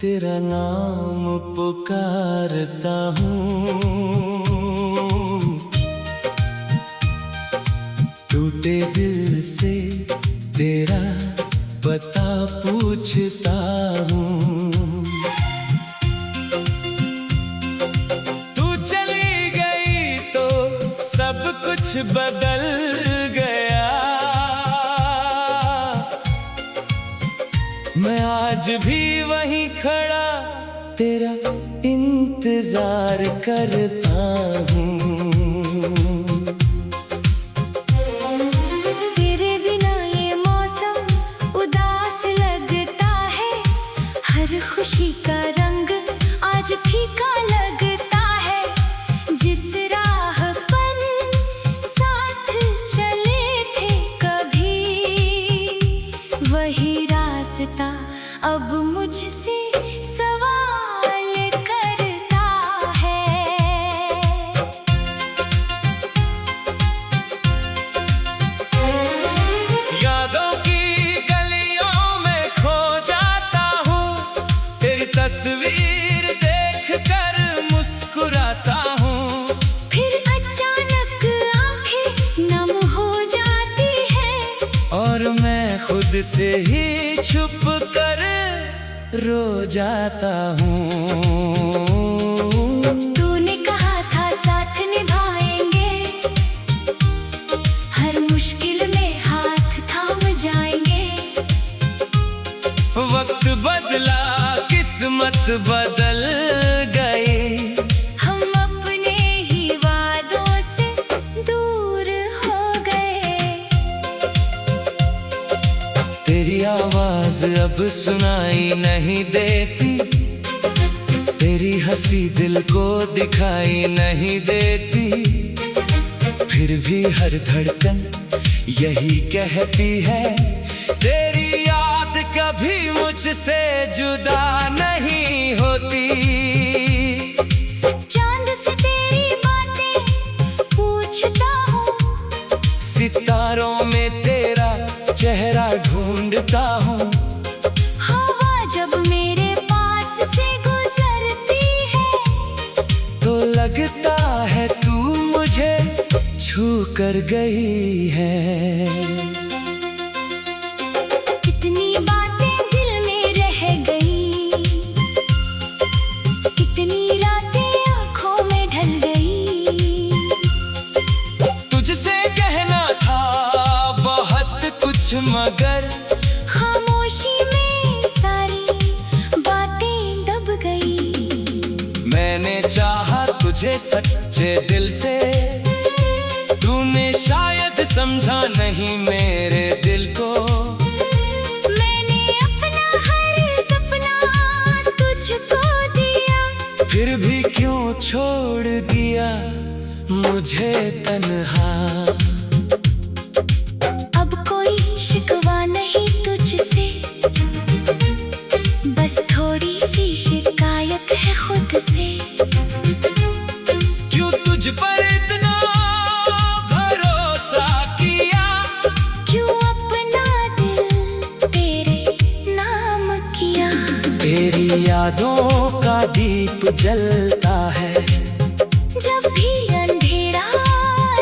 तेरा नाम पुकारता हूँ, टूटे दिल से तेरा पता पूछता हूँ। तू चली गई तो सब कुछ बदल गया, मैं आज भी वहीं खड़ा तेरा इंतजार करता हूँ। तेरे बिना ये मौसम उदास लगता है, हर खुशी का रंग आज फीका लगता है। जिस राह पर साथ चले थे कभी, वही रास्ता अब मुझसे सवाल करता है। यादों की गलियों में खो जाता हूँ, तेरी तस्वीर देखकर मुस्कुराता हूँ। फिर अचानक आंखें नम हो जाती हैं और मैं खुद से ही छुप कर रो जाता हूँ। तूने कहा था साथ निभाएंगे, हर मुश्किल में हाथ थाम जाएंगे। वक्त बदला, किस्मत बदल गई, हम अपने ही वादों से दूर हो गए। तेरी आवाज अब सुनाई नहीं देती, तेरी हंसी दिल को दिखाई नहीं देती। फिर भी हर धड़कन यही कहती है, तेरी याद कभी मुझसे जुदा नहीं होती। चांद से तेरी बातें पूछता हूँ, सितारों में तेरा चेहरा ढूंढता हूँ। हवा जब मेरे पास से गुजरती है, तो लगता है तू मुझे छू कर गई है। कितनी बातें दिल में रह गई, कितनी रातें आँखों में ढल गई। तुझसे कहना था बहुत कुछ, मगर खामोशी में सारी बातें दब गई। मैंने चाहा तुझे सच्चे दिल से, तूने शायद समझा नहीं मेरे दिल को। मैंने अपना हर सपना तुझको दिया, फिर भी क्यों छोड़ दिया मुझे तन्हा। अब कोई शिकवा नहीं तुझसे, बस थोड़ी सी शिकायत है खुद से। क्यों तुझ पर इतना भरोसा किया, क्यों अपना दिल तेरे नाम किया। तेरी यादों का दीप जलता है, जब भी अंधेरा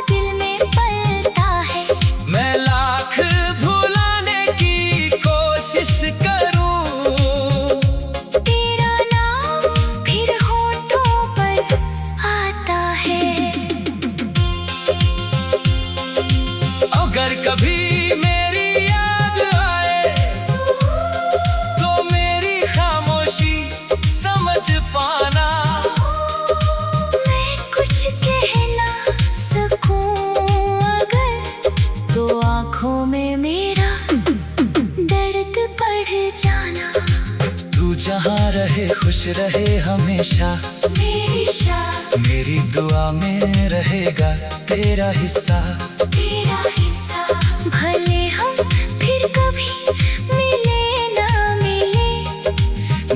दिल में पलता है। मैं लाख भुलाने की कोशिश करूं, तेरा नाम फिर होठों पर आता है। अगर कभी मेरी याद आए तो मेरी खामोशी समझ पाना। मैं कुछ कह ना सकूं अगर, तो आँखों में मेरा दर्द बढ़ जाना। तू जहाँ रहे खुश रहे हमेशा, मेरी शाह मेरी दुआ में रहेगा तेरा हिस्सा। तेरा हिस्सा, भले हम फिर कभी मिले ना मिले,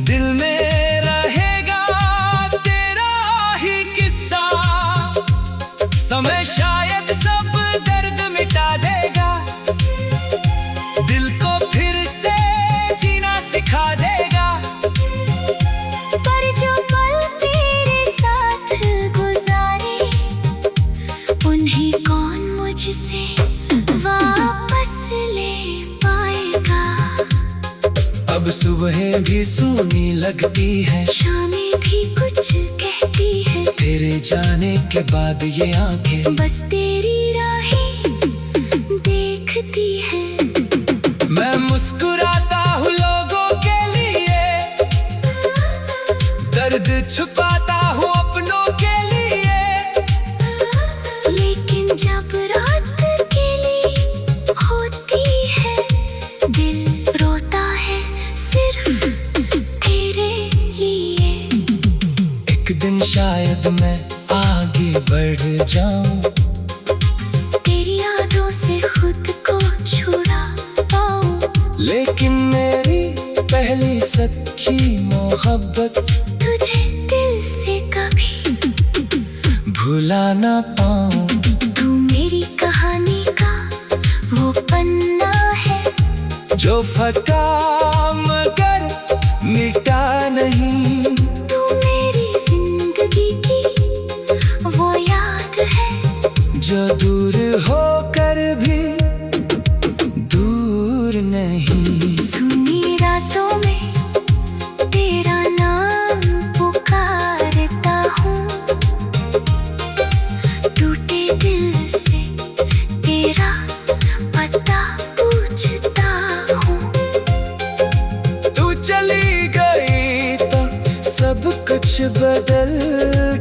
दिल में रहेगा तेरा ही किस्सा। समय शायद सब दर्द मिटा देगा, दिल को फिर से जीना सिखा देगा। सुबहें भी सूनी लगती है, शामें भी कुछ कहती है। तेरे जाने के बाद ये आंखें बस तेरी राहें देखती है। मैं मुस्कुराता हूँ लोगों के लिए, दर्द छुपाता हूँ अपनों के लिए। लेकिन जब रात अकेली होती है, दिल रोता है सिर्फ तेरे लिए। एक दिन शायद मैं आगे बढ़ जाऊं, तेरी यादों से खुद को छुड़ा पाऊं। लेकिन मेरी पहली सच्ची मोहब्बत तुझे दिल से कभी भुला ना पाऊं। तू मेरी कहानी का वो पन्ना है, जो फटा मगर मिटा नहीं। तू मेरी जिंदगी की वो याद है, जो दूर होकर भी दूर नहीं। सुनी रातों में तेरा नाम पुकारता हूँ, टूटे दिल से तेरा पता पूछता हूँ। तू चली गई तो सब कुछ बदल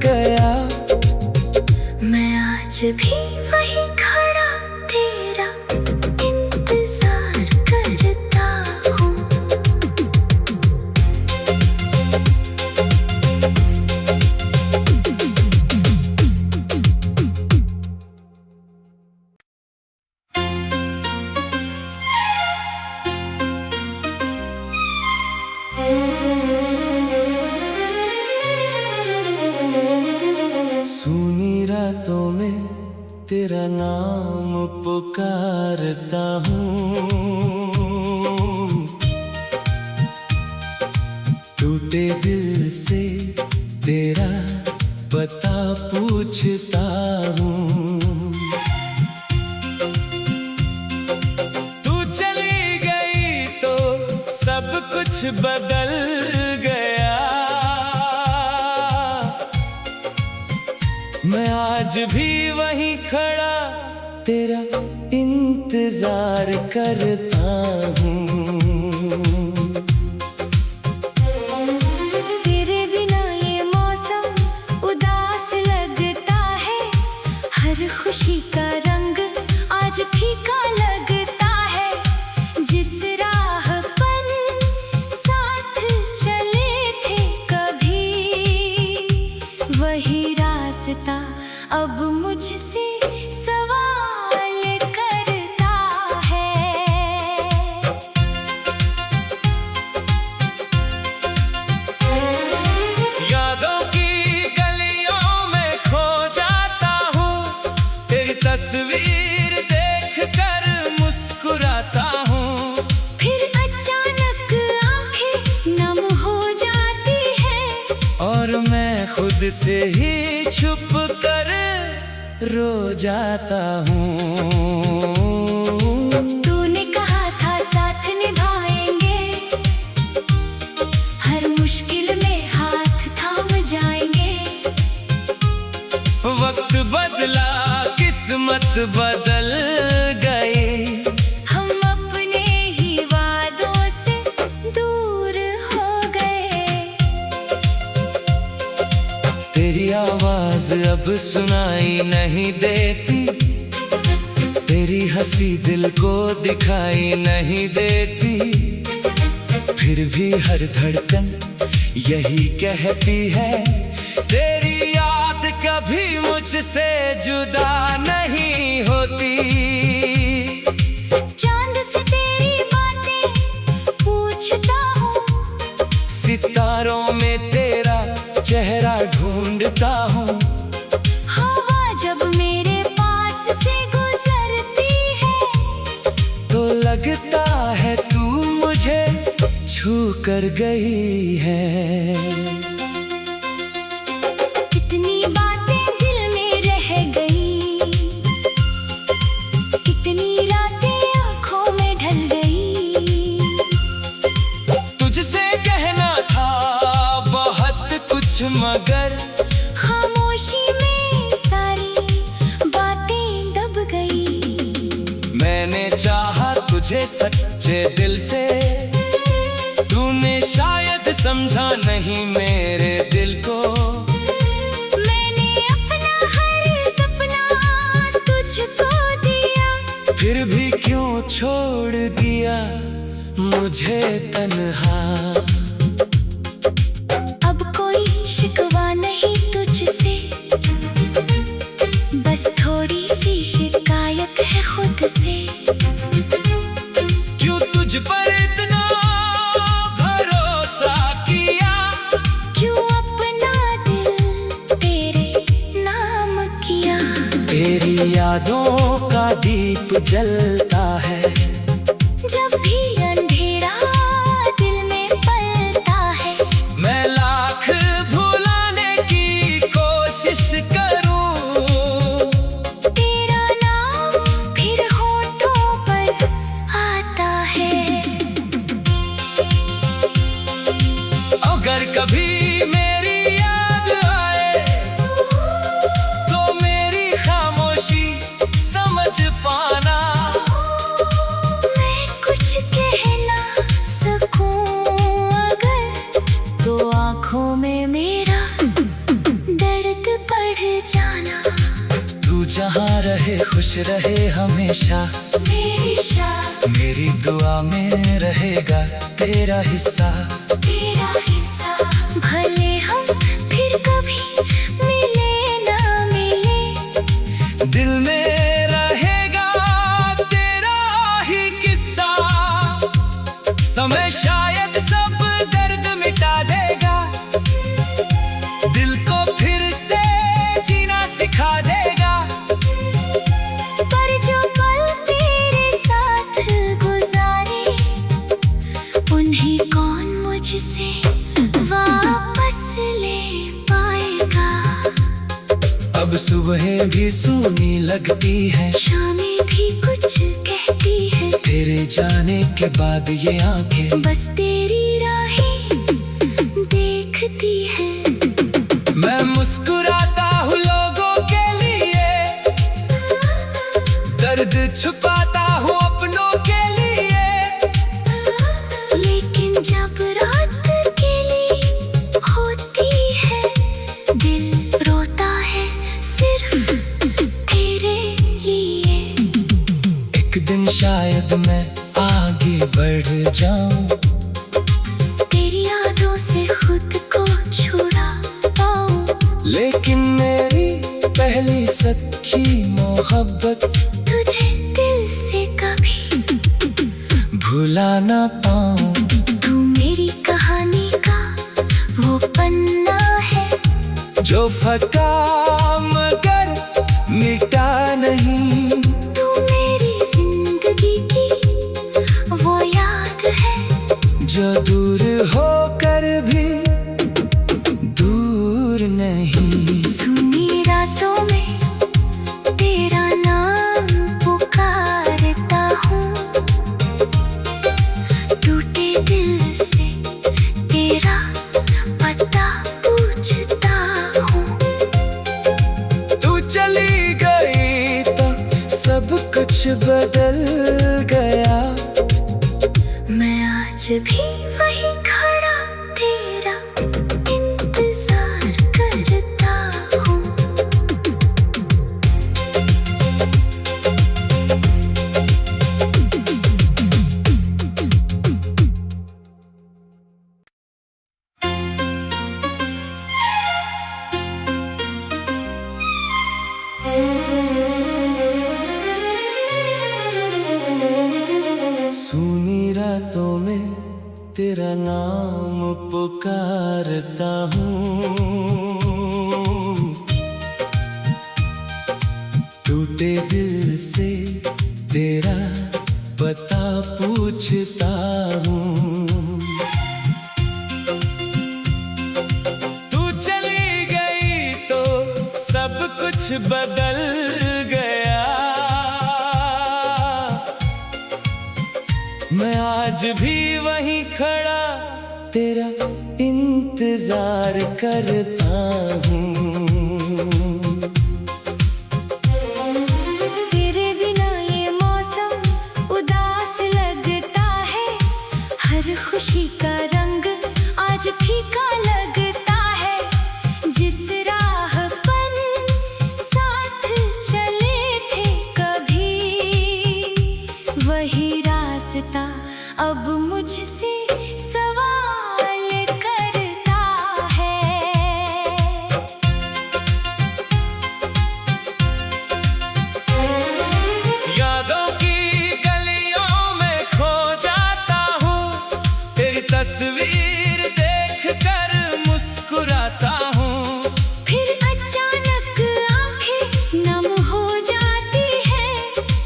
गया। मैं आज भी वही खड़ा तेरा इंतजार करता हूँ। सूनी रातों में तेरा नाम पुकारता हूँ, टूटे दिल से तेरा पता पूछता हूँ। तू चली गई तो सब कुछ बदल गया। मैं आज भी वहीं खड़ा तेरा इंतजार करता हूँ। तेरे बिना ये मौसम उदास लगता है, हर खुशी का रंग आज फीका लगता है। जिस राह पर साथ चले थे कभी, वही रास्ता अब मुझसे सवाल करता है। यादों की गलियों में खो जाता हूँ, तेरी तस्वीर देखकर मुस्कुराता हूँ। फिर अचानक आंखें नम हो जाती है, और मैं खुद से ही छुप कर रो जाता हूँ। तूने कहा था साथ निभाएंगे, हर मुश्किल में हाथ थाम जाएंगे। वक्त बदला, किस्मत बदल गई। हम अपने ही वादों से दूर हो गए। तेरी आवाज अब सुनाई नहीं देती, तेरी हंसी दिल को दिखाई नहीं देती। फिर भी हर धड़कन यही कहती है, तेरी याद कभी मुझसे जुदा नहीं होती। चांद से तेरी बातें पूछता हूँ, सितारों में तेरा चेहरा ढूंढता हूँ। हवा जब मेरे पास से गुजरती है, तो लगता है तू मुझे छू कर गई है। कितनी बातें दिल में रह गई, कितनी रातें आंखों में ढल गई। तुझसे कुछ मगर खामोशी में सारी बातें दब गई। मैंने चाहा तुझे सच्चे दिल से, तूने शायद समझा नहीं मेरे दिल को। मैंने अपना हर सपना तुझको दिया, फिर भी क्यों छोड़ दिया मुझे तन्हा। अब कोई शिकवा नहीं तुझसे, बस थोड़ी सी शिकायत है खुद से। क्यों तुझ पर इतना भरोसा किया, क्यों अपना दिल तेरे नाम किया। तेरी यादों का दीप जलता है, जब भी अंधेरा दिल में पलता है। मैं लाख भुलाने की कोशिश करूं, तेरा नाम फिर होठों पर आता है। अगर कभी मेरी याद आए तो मेरी खामोशी समझ पाना। मैं कुछ कह ना सकूं अगर, तो आँखों में मेरा दर्द बढ़ जाना। तू जहाँ रहे खुश रहे हमेशा, मेरी शाह मेरी दुआ में रहेगा तेरा हिस्सा। तेरा हिस्सा, भले हम फिर कभी मिले ना मिले, दिल में रहेगा तेरा ही किस्सा। समय शायद सब दर्द मिटा देगा, दिल को फिर से जीना सिखा देगा। पर जो पल तेरे साथ गुजारे, उन्हें कौन मुझसे वापस ले पाएगा। अब सुबह भी सूनी लगती है, शामें भी कुछ कहती है, तेरे जाने के बाद ये आंखें बस तेरी राहें देखती है। मैं मुस्कुराता हूँ लोगों के लिए, दर्द छुपाता हूँ अपनों के लिए। लेकिन जब रात अकेली होती है, दिल रोता है सिर्फ तेरे लिए। एक दिन शायद मैं आगे बढ़ जाऊं, तेरी यादों से खुद को छुड़ा पाऊं। लेकिन मेरी पहली सच्ची मोहब्बत तुझे दिल से कभी भुला ना पाऊं। तू मेरी कहानी का वो पन्ना है, जो फटा मगर मिटा नहीं। तू मेरी जिंदगी की वो याद है, जो दूर होकर भी दूर नहीं। सुनी रातों में तेरा नाम पुकारता हूँ, टूटे दिल से तेरा पता पूछता हूँ। तू चली गई तो सब कुछ बदल गया, मैं आज भी वही खड़ा तेरा इंतजार करता हूँ। सूनी रातों में तेरा नाम पुकारता हूँ, टूटे दिल से तेरा पता पूछता हूँ। तू चली गई तो सब कुछ बदल गया, मैं आज भी वहीं खड़ा तेरा इंतजार इंतजार करता हूँ। तेरे बिना ये मौसम उदास लगता है, हर खुशी का रंग आज फीका लगता है। जिस राह पर साथ चले थे कभी, वही रास्ता अब मुझसे सवाल करता है। यादों की गलियों में खो जाता हूँ, तेरी तस्वीर देख कर मुस्कुराता हूँ। फिर अचानक आंखें नम हो जाती है,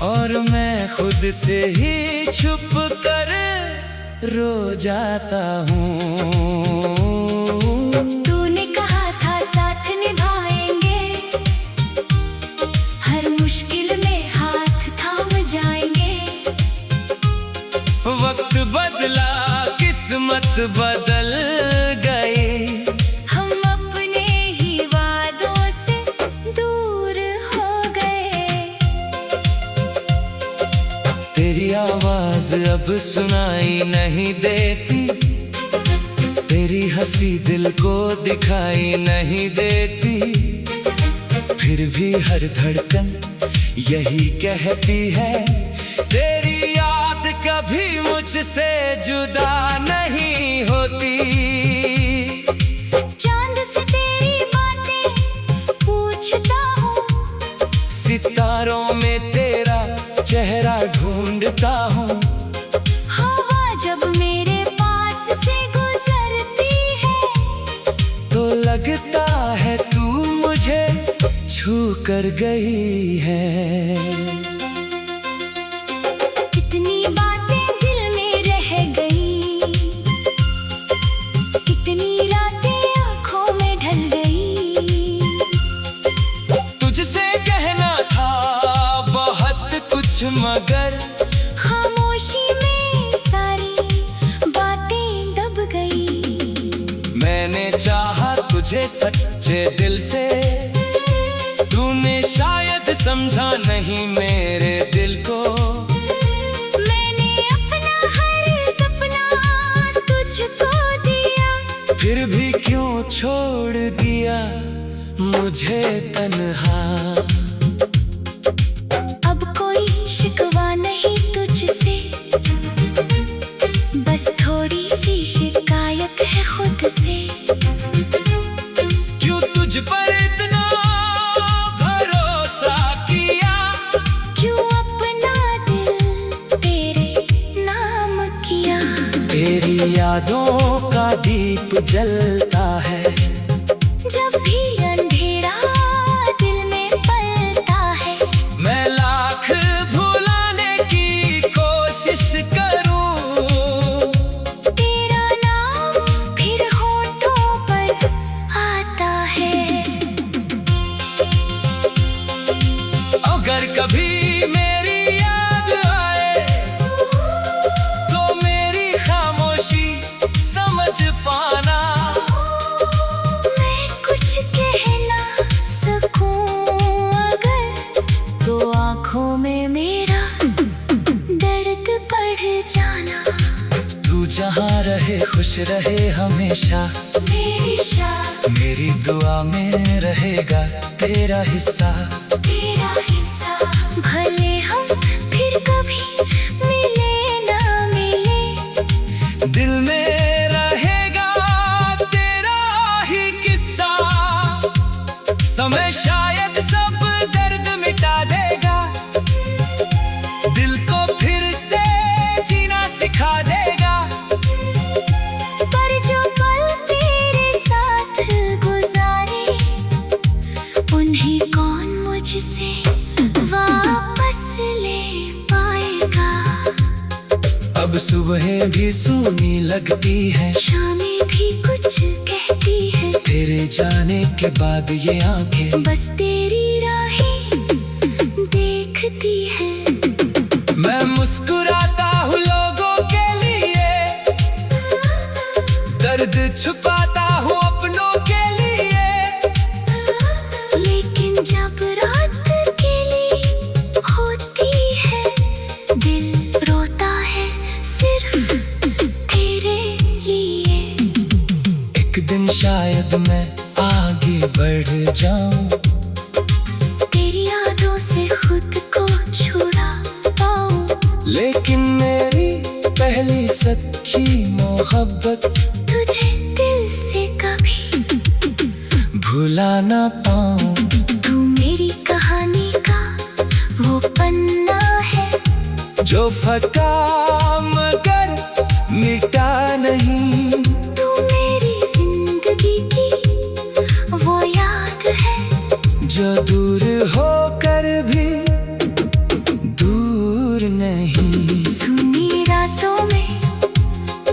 और मैं खुद से ही छुप कर रो जाता हूँ। तूने कहा था साथ निभाएंगे, हर मुश्किल में हाथ थाम जाएंगे। वक्त बदला, किस्मत बदल गई, हम अपने ही वादों से दूर हो गए। तेरी आवाज अब सुनाई नहीं देती, तेरी हंसी दिल को दिखाई नहीं देती। फिर भी हर धड़कन यही कहती है, तेरी याद कभी मुझसे जुदा नहीं होती। चांद से तेरी बातें पूछता हूँ, सितारों में तेरा चेहरा ढूंढता हूँ। हवा जब मेरे पास से गुजरती है, तो लगता है तू मुझे छू कर गई है। कितनी बातें दिल में रह गई, कितनी रातें आंखों में ढल गई। तुझसे कहना था बहुत कुछ, मगर खामोशी में सारी बातें दब गई। मैंने चाहा तुझे सच्चे दिल से, तूने शायद समझा नहीं मेरे दिल को। मैंने अपना हर सपना तुझको दिया, फिर भी क्यों छोड़ दिया मुझे तन्हा। अब कोई शिकवा नहीं तुझसे, बस थोड़ी सी शिकायत है खुद से। क्यों तुझ पर इतना भरोसा किया, क्यों अपना दिल तेरे नाम किया। तेरी यादों का दीप जलता है, जब भी अंधेरा दिल में पलता है। मैं लाख भुलाने की कोशिश करूं, तेरा नाम फिर होठों पर आता है। अगर कभी मेरी याद आए, तो मेरी खामोशी समझ पाना। मैं कुछ कह ना सकूं अगर, तो आंखों में मेरा दर्द बढ़ जाना। तू जहाँ रहे खुश रहे हमेशा, मेरी शान मेरी दुआ में रहेगा तेरा हिस्सा। तेरा हिस्सा, भले हम फिर कभी मिले ना मिले, दिल में रहेगा तेरा ही किस्सा। समय शायद सब दर्द मिटा देगा, दिल को फिर से जीना सिखा देगा। पर जो पल तेरे साथ गुजारे, उन्हें कौन मुझसे वापस ले पाएगा। अब सुबह भी सूनी लगती है, शामें भी कुछ कहती है, तेरे जाने के बाद ये आंखें बस तेरी राहें देखती है। मैं मुस्कुराता हूँ लोगों के लिए, दर्द छुपाता हूँ आगे बढ़ जाऊं, तेरी यादों से खुद को छुड़ा पाऊं। लेकिन मेरी पहली सच्ची मोहब्बत तुझे दिल से कभी भुला ना पाऊं। तू मेरी कहानी का वो पन्ना है जो फटा मगर मिटा नहीं। तू मेरी जिंदगी की वो याद है जो दूर होकर भी दूर नहीं। सुनी रातों में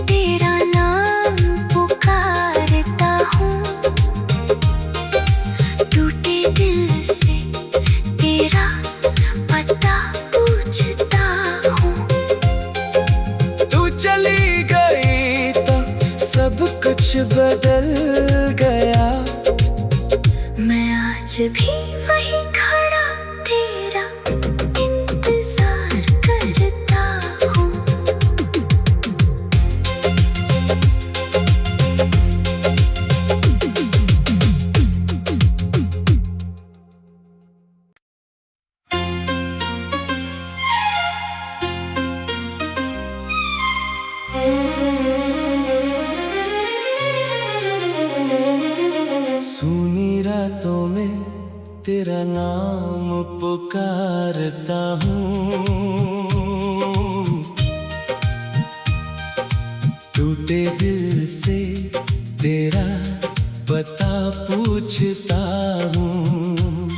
तेरा नाम पुकारता हूँ, टूटे दिल से तेरा पता पूछता हूँ। तू चली गई तो सब कुछ बदल गया। मैं आज भी वही खड़ा तेरा इंतजार करता हूँ। सूनी रातों में तेरा नाम पुकारता हूँ, टूटे दिल से तेरा पता पूछता हूँ।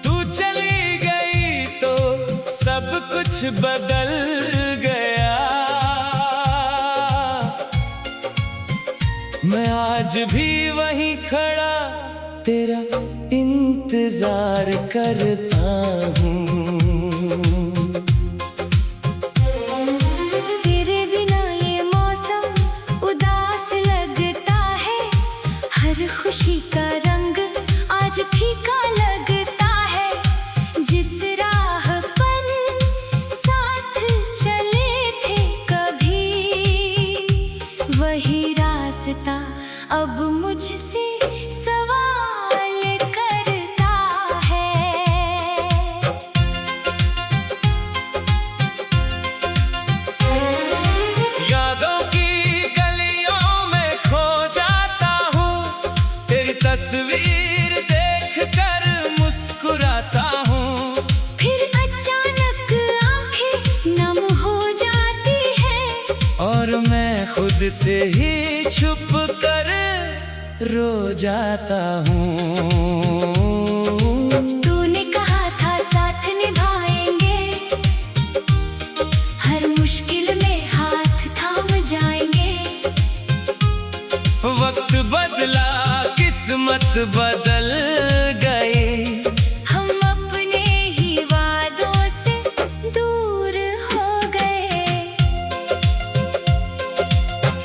तू चली गई तो सब कुछ बदल गया। मैं आज भी वहीं खड़ा तेरा इंतजार करता हूँ। तेरे बिना ये मौसम उदास लगता है, हर खुशी का रंग आज फीका लगता है। जिस राह पर साथ चले थे कभी, वही रास्ता अब मुझसे सवाल करता है। यादों की गलियों में खो जाता हूँ, तेरी तस्वीर देखकर मुस्कुराता हूँ। फिर अचानक आंखें नम हो जाती है और मैं खुद से ही छुप कर रो जाता हूँ। तूने कहा था साथ निभाएंगे, हर मुश्किल में हाथ थाम जाएंगे। वक्त बदला, किस्मत बदल गई। हम अपने ही वादों से दूर हो गए।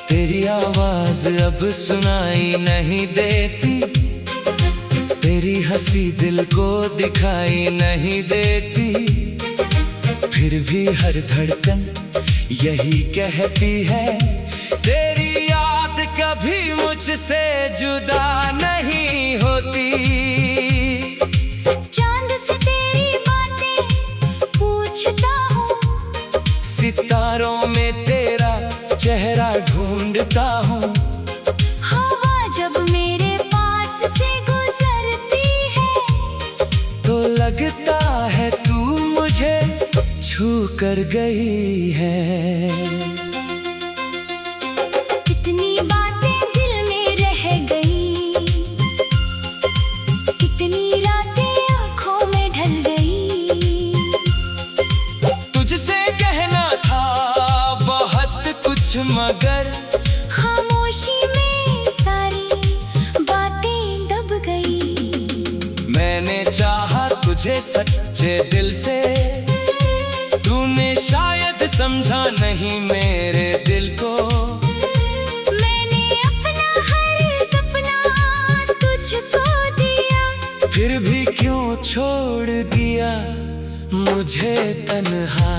तेरी आवाज अब सुनाई नहीं देती, तेरी हंसी दिल को दिखाई नहीं देती। फिर भी हर धड़कन यही कहती है, तेरी याद कभी मुझसे जुदा नहीं होती। चांद से तेरी बातें पूछता हूँ, सितारों में तेरा चेहरा ढूंढता हूँ। हवा जब मेरे पास से गुजरती है, तो लगता है तू मुझे छू कर गई है। कितनी बातें दिल में रह गई, कितनी रातें आंखों में ढल गई। तुझसे कहना था बहुत कुछ मगर खामोशी में सारी बातें दब गई। मैंने चाहा तुझे सच्चे दिल से, तूने शायद समझा नहीं मेरे दिल को। मैंने अपना हर सपना तुझको दिया, फिर भी क्यों छोड़ दिया मुझे तन्हा।